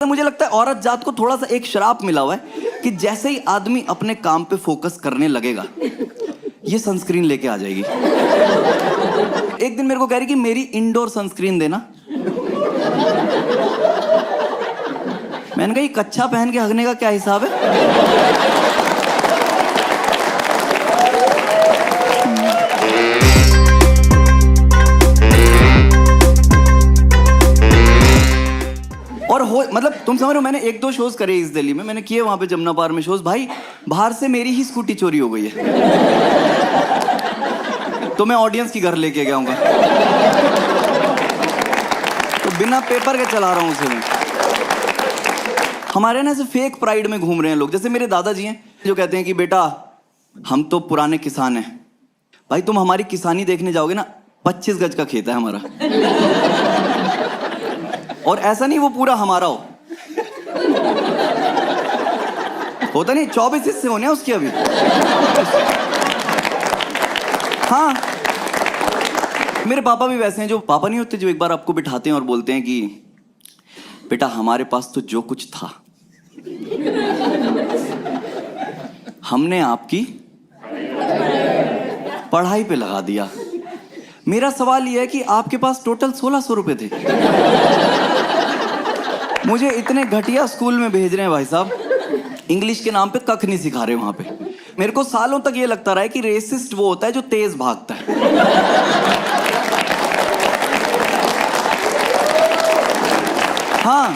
मुझे लगता है औरत जात को थोड़ा सा एक श्राप मिला हुआ है कि जैसे ही आदमी अपने काम पे फोकस करने लगेगा ये सनस्क्रीन लेके आ जाएगी। एक दिन मेरे को कह रही कि मेरी इंडोर सनस्क्रीन देना। मैंने कहा ये कच्चा पहन के हगने का क्या हिसाब है। और हो मतलब तुम समझ रहे हो, मैंने 1-2 शोज करे इस दिल्ली में, मैंने किए वहां पे जमुना पार में शोज। भाई बाहर से मेरी ही स्कूटी चोरी हो गई है तो मैं ऑडियंस की घर लेके गया। तो बिना पेपर के चला रहा हूं उसे मैं। हमारे ना ऐसे फेक प्राइड में घूम रहे हैं लोग। जैसे मेरे दादाजी हैं जो कहते हैं कि बेटा हम तो पुराने किसान हैं। भाई तुम हमारी किसानी देखने जाओगे ना, 25 गज का खेत है हमारा। और ऐसा नहीं वो पूरा हमारा हो, होता नहीं 24 हिस्से होने हैं उसके अभी। हाँ मेरे पापा भी वैसे हैं, जो पापा नहीं होते जो एक बार आपको बिठाते हैं और बोलते हैं कि बेटा हमारे पास तो जो कुछ था हमने आपकी पढ़ाई पे लगा दिया। मेरा सवाल यह है कि आपके पास टोटल 1600 रुपए थे, मुझे इतने घटिया स्कूल में भेज रहे हैं भाई साहब, इंग्लिश के नाम पे कख नहीं सिखा रहे वहां पे। मेरे को सालों तक ये लगता रहा है कि रेसिस्ट वो होता है जो तेज भागता है। हाँ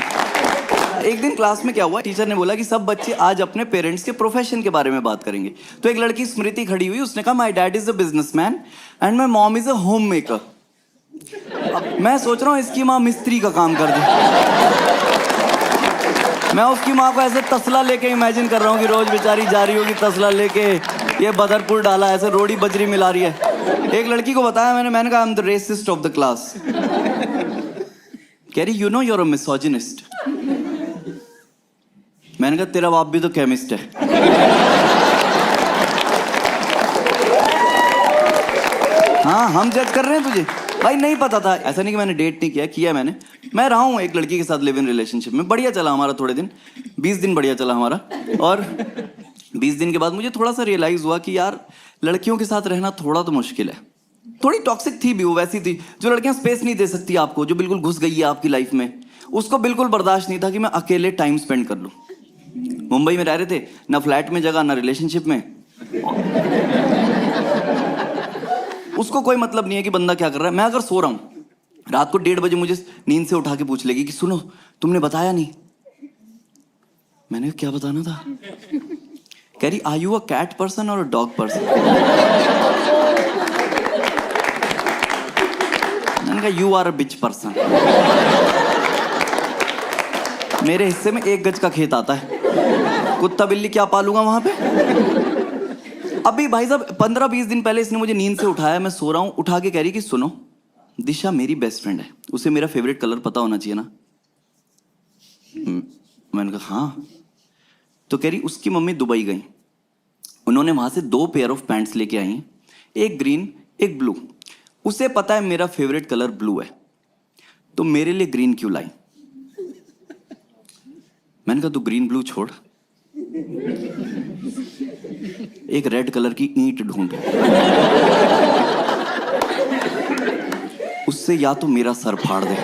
एक दिन क्लास में क्या हुआ, टीचर ने बोला कि सब बच्चे आज अपने पेरेंट्स के प्रोफेशन के बारे में बात करेंगे। तो एक लड़की स्मृति खड़ी हुई, उसने कहा my dad is a businessman and my mom is a home maker. मैं सोच रहा हूँ इसकी माँ मिस्त्री का काम कर दे। मैं उसकी माँ को ऐसे तसला लेके इमेजिन कर रहा हूँ कि रोज बेचारी जा रही होगी तसला लेके, ये बदरपुर डाला ऐसे रोड़ी बजरी मिला रही है। एक लड़की को बताया मैंने कहा I am the racist of the class. कह रही you know you are a misogynist. मैंने कहा तेरा बाप भी तो केमिस्ट है। हाँ हम जज कर रहे हैं तुझे। भाई नहीं पता था, ऐसा नहीं कि मैंने डेट नहीं किया मैं रहा हूँ एक लड़की के साथ लिव इन रिलेशनशिप में। बढ़िया चला हमारा, थोड़े दिन 20 दिन बढ़िया चला हमारा। और 20 दिन के बाद मुझे थोड़ा सा रियलाइज हुआ कि यार लड़कियों के साथ रहना थोड़ा तो मुश्किल है। थोड़ी टॉक्सिक थी भी वो, वैसी थी जो लड़कियां स्पेस नहीं दे सकती आपको, जो बिल्कुल घुस गई है आपकी लाइफ में। उसको बिल्कुल बर्दाश्त नहीं था कि मैं अकेले टाइम स्पेंड कर लूं। मुंबई में रह रहे थे, ना फ्लैट में जगह ना रिलेशनशिप में। उसको कोई मतलब नहीं है कि बंदा क्या कर रहा है। मैं अगर सो रहा हूं रात को 1:30 बजे मुझे नींद से उठा के पूछ लेगी कि सुनो तुमने बताया नहीं। मैंने क्या बताना था? कह रही are you a cat person और अ डॉग पर्सन? मैंने कहा you are a bitch person. मेरे हिस्से में 1 गज का खेत आता है, कुत्ता बिल्ली क्या पालूंगा वहां पे। अभी भाई साहब 15-20 दिन पहले इसने मुझे नींद से उठाया, मैं सो रहा हूं, उठा के कह रही कि सुनो दिशा मेरी बेस्ट फ्रेंड है, उसे मेरा फेवरेट कलर पता होना चाहिए ना। मैंने कहा हाँ। तो कह रही उसकी मम्मी दुबई गई, उन्होंने वहां से 2 पेयर ऑफ पैंट्स लेके आई, एक ग्रीन एक ब्लू। उसे पता है मेरा फेवरेट कलर ब्लू है, तो मेरे लिए ग्रीन क्यों लाई? मैंने कहा तू ग्रीन ब्लू छोड़, एक रेड कलर की ईंट ढूंढ, उससे या तो मेरा सर फाड़ दे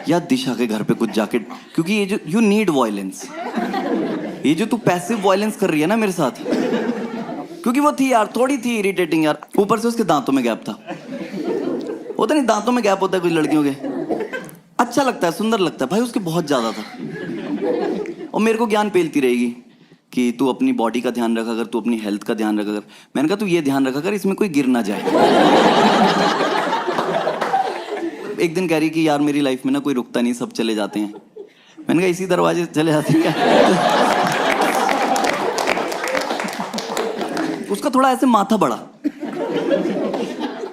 या दिशा के घर पे कुछ जाके, क्योंकि ये जो यू नीड वायलेंस, ये जो तू पैसिव वायलेंस कर रही है ना मेरे साथ, क्योंकि वो थी यार थोड़ी थी इरिटेटिंग यार। ऊपर से उसके दांतों में गैप था। होता नहीं दांतों में गैप होता है कुछ लड़कियों के, अच्छा लगता है सुंदर लगता है। भाई उसके बहुत ज्यादा था और मेरे को ज्ञान पेलती रहेगी कि तू अपनी बॉडी का ध्यान रखा कर, तू अपनी हेल्थ का ध्यान रखा कर। मैंने कहा तू ये ध्यान रखा कर इसमें कोई गिर ना जाए। एक दिन कह रही कि यार मेरी लाइफ में ना कोई रुकता नहीं, सब चले जाते हैं। मैंने कहा इसी दरवाजे से चले जाते हैं क्या? उसका थोड़ा ऐसे माथा बड़ा,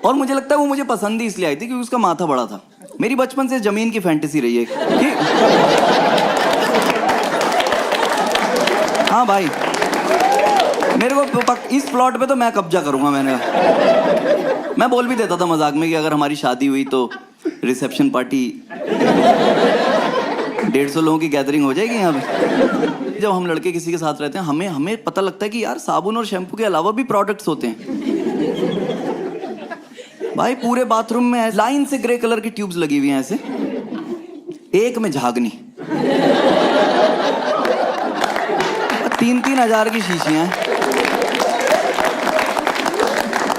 और मुझे लगता है वो मुझे पसंद ही इसलिए आई थी क्योंकि उसका माथा बड़ा था। मेरी बचपन से जमीन की फैंटेसी रही है कि हाँ भाई मेरे को इस प्लॉट पे तो मैं कब्जा करूंगा। मैं बोल भी देता था मजाक में कि अगर हमारी शादी हुई तो रिसेप्शन पार्टी 150 लोगों की गैदरिंग हो जाएगी यहाँ पे। जब हम लड़के किसी के साथ रहते हैं हमें पता लगता है कि यार साबुन और शैम्पू के अलावा भी प्रोडक्ट्स होते हैं। भाई पूरे बाथरूम में लाइन से ग्रे कलर की ट्यूब्स लगी हुई हैं ऐसे, एक में झागनी, 3-3 हजार की शीशियां हैं।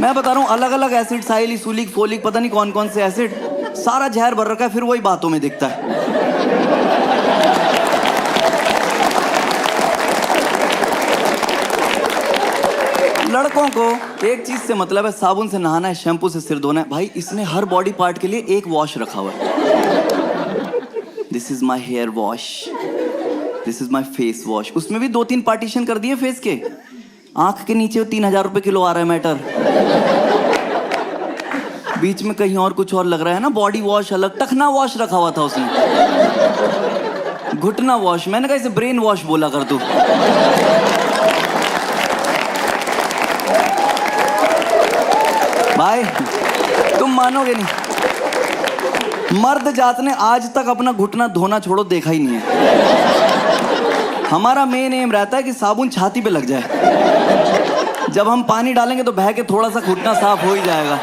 मैं बता रहा हूँ अलग अलग एसिड, साइल, इसूलिक, फोलिक, पता नहीं कौन कौन से एसिड, सारा जहर भर रखा है, फिर वही बातों में दिखता है। लड़कों को एक चीज से मतलब है, साबुन से नहाना है, शैम्पू से सिर धोना है। भाई इसने हर बॉडी पार्ट के लिए एक वॉश रखा हुआ है। This is my hair wash, this is my face wash. उसमें भी 2-3 पार्टीशन कर दिए फेस के। आंख के नीचे 3000 रुपए किलो आ रहा है मैटर, बीच में कहीं और कुछ और लग रहा है ना। बॉडी वॉश अलग, टखना वॉश रखा हुआ था उसने, घुटना वॉश। मैंने कहा इसे ब्रेन वॉश बोला कर तू। भाई तुम मानोगे नहीं, मर्द जात ने आज तक अपना घुटना धोना छोड़ो देखा ही नहीं है। हमारा मेन एम रहता है कि साबुन छाती पे लग जाए, जब हम पानी डालेंगे तो बह के थोड़ा सा घुटना साफ हो ही जाएगा।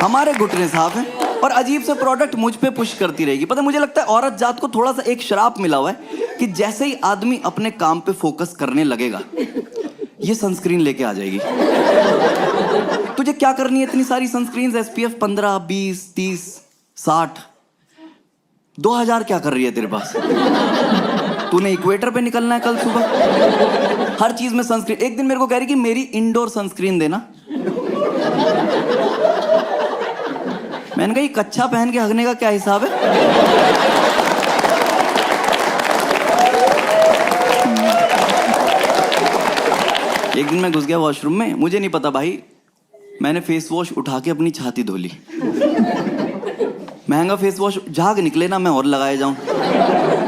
हमारे घुटने साफ हैं और अजीब से प्रोडक्ट मुझ पे पुश करती रहेगी। पता है मुझे लगता है औरत जात को थोड़ा सा एक श्राप मिला हुआ है कि जैसे ही आदमी अपने काम पे फोकस करने लगेगा ये सनस्क्रीन लेके आ जाएगी। तुझे क्या करनी है इतनी सारी सनस्क्रीन, SPF 15, 20, 30, 60, 2000 क्या कर रही है तेरे पास? तूने इक्वेटर पे निकलना है कल सुबह, हर चीज में सनस्क्रीन। एक दिन मेरे को कह रही कि मेरी इंडोर सनस्क्रीन देना। मैंने कहा ये कच्छा पहन के हगने का क्या हिसाब है? एक दिन मैं घुस गया वॉशरूम में, मुझे नहीं पता भाई, मैंने फेस वॉश उठा के अपनी छाती धो ली। महंगा फेस वॉश, झाग निकले ना मैं और लगाए जाऊं।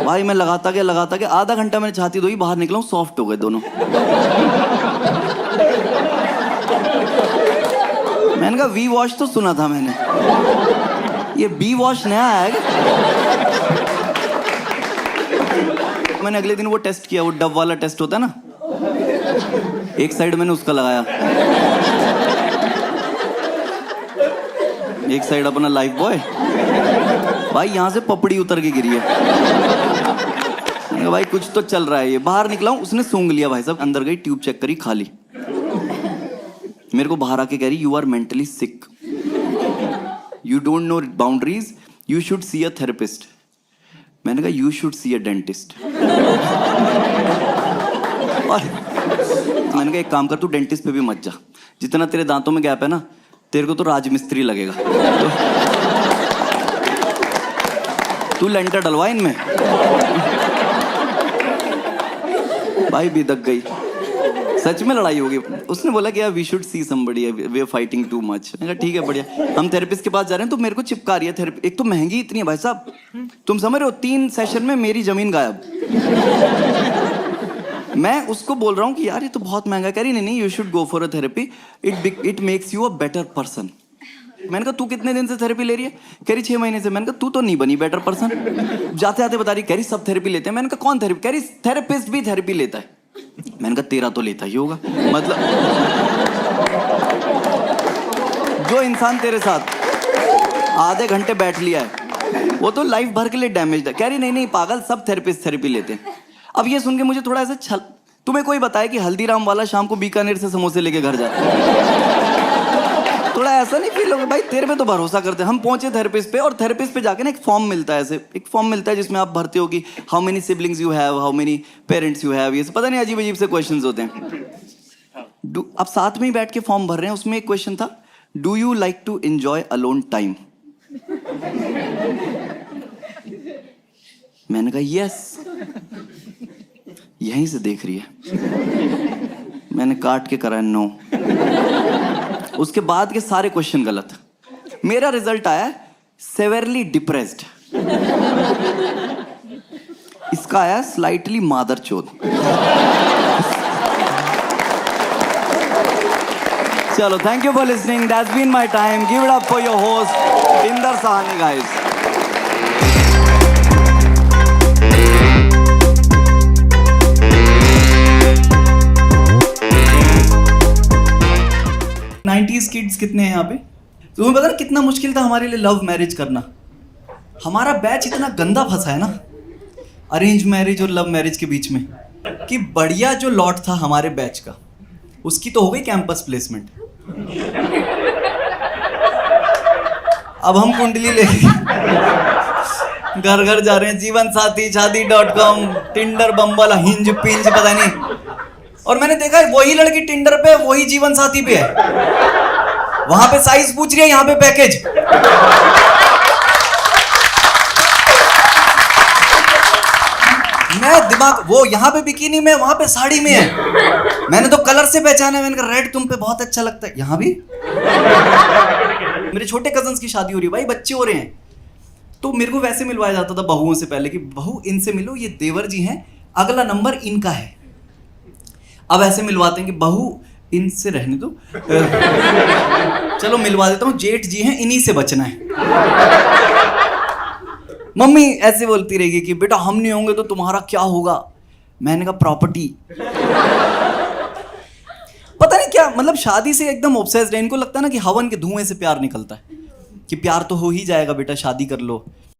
भाई मैं लगाता गया आधा घंटा मैंने छाती धोई, बाहर निकला हूं, सॉफ्ट हो गए दोनों। मैंने कहा वी वॉश तो सुना था मैंने, ये बी वॉश नया है। मैंने अगले दिन वो टेस्ट किया, वो डव वाला टेस्ट होता है ना, एक साइड मैंने उसका लगाया, एक साइड अपना लाइफ बॉय। भाई यहां से पपड़ी उतर के गिरी है। भाई कुछ तो चल रहा है। ये बाहर निकला हूं, उसने सूंघ लिया भाई साहब, अंदर गई, ट्यूब चेक करी, खाली। मेरे को बाहर आके कह रही you are mentally sick, you don't know boundaries, you should see a therapist. मैंने कहा you should see a dentist. और मैंने कहा एक काम कर, तू डेंटिस्ट पे भी मत जा, जितना तेरे दांतों में गैप है ना, तेरे को तो राजमिस्त्री लगेगा। तू लेंटर डलवा इनमें। भाई बिदक गई, सच में लड़ाई होगी। उसने बोला कि यार we should see somebody, we are fighting too much. मैंने कहा ठीक है बढ़िया, हम थेरेपिस्ट के पास जा रहे हैं। तो मेरे को चिपका रही है थेरेपी, एक तो महंगी इतनी है भाई साहब, तुम समझ रहे हो, 3 सेशन में मेरी जमीन गायब। मैं उसको बोल रहा हूँ कि यार ये तो बहुत महंगा है। कह रही नहीं you should go for a therapy, it makes you a better person. मैंने कहा तू कितने दिन से थेरेपी ले रही है? कह रही 6 महीने से। मैंने कहा तू तो नहीं बनी बेटर पर्सन। जाते आते बता रही, कह रही सब थेरेपी लेते हैं। मैंने कहा कौन थेरेपी? कह रही थेरेपिस्ट भी थेरेपी लेता है। मैंने कहा तेरा तो लेता ही होगा, मतलब जो इंसान तेरे साथ आधे घंटे बैठ लिया है वो तो लाइफ भर के लिए डैमेज है। कह रही नहीं पागल, सब थेरेपिस्ट थेरेपी लेते हैं। अब ये सुन के मुझे थोड़ा ऐसा छल, तुम्हें कोई बताए कि हल्दीराम वाला शाम को बीकानेर से समोसे लेके घर जाता है, थोड़ा ऐसा नहीं फील होगा? भाई तेरे पे तो भरोसा करते हैं। हम पहुंचे थेरेपिस्ट पे, और थेरेपिस्ट पे जाके ना एक फॉर्म मिलता है, ऐसे एक फॉर्म मिलता है जिसमें आप भरते हो कि how many siblings you have, how many parents you have, ये पता नहीं अजीब अजीब से क्वेश्चंस होते हैं। अब साथ में ही बैठ के फॉर्म भर रहे हैं, उसमें एक क्वेश्चन था, do you like to enjoy alone time? मैंने कहा यस। यहीं से देख रही है। मैंने काट के करा नो। उसके बाद के सारे क्वेश्चन गलत। मेरा रिजल्ट आया सेवेरली डिप्रेस्ड, इसका आया स्लाइटली मादरचोद। चलो, thank you for listening, that's been my time. Give it up for your host Inder Sahni guys. Nineties kids कितने हैं यहाँ पे? तुम्हें पता ना कितना मुश्किल था हमारे लिए लव मैरिज करना। हमारा बैच इतना गंदा फंसा है ना अरेंज मैरिज और लव मैरिज के बीच में, कि बढ़िया जो लॉट था हमारे बैच का उसकी तो हो गई कैंपस प्लेसमेंट। अब हम कुंडली लेके घर घर जा रहे हैं, जीवन साथी शादी.com, टिंडर, बम्बल, हिंज पिंज पता नहीं। और मैंने देखा है वही लड़की टिंडर पे वही जीवन साथी पे है, वहां पे साइज पूछ रही है, यहाँ पे पैकेज। मैं दिमाग वो यहाँ पे बिकिनी में वहां पे साड़ी में है। मैंने तो कलर से पहचाना, मैंने कहा रेड तुम पे बहुत अच्छा लगता है। यहाँ भी मेरे छोटे कजन्स की शादी हो रही है भाई, बच्चे हो रहे हैं, तो मेरे को वैसे मिलवाया जाता था बहुओं से पहले कि बहू इनसे मिलो, ये देवर जी हैं, अगला नंबर इनका है। अब ऐसे मिलवाते हैं कि बहू इनसे रहने दो, चलो मिलवा देता हूँ, जेठ जी हैं इन्हीं से बचना है। मम्मी ऐसे बोलती रहेगी कि बेटा हम नहीं होंगे तो तुम्हारा क्या होगा। मैंने कहा प्रॉपर्टी। पता नहीं क्या मतलब शादी से एकदम ऑब्सेस्ड है। इनको लगता है ना कि हवन के धुएं से प्यार निकलता है, कि प्यार तो हो ही जाएगा बेटा शादी कर लो।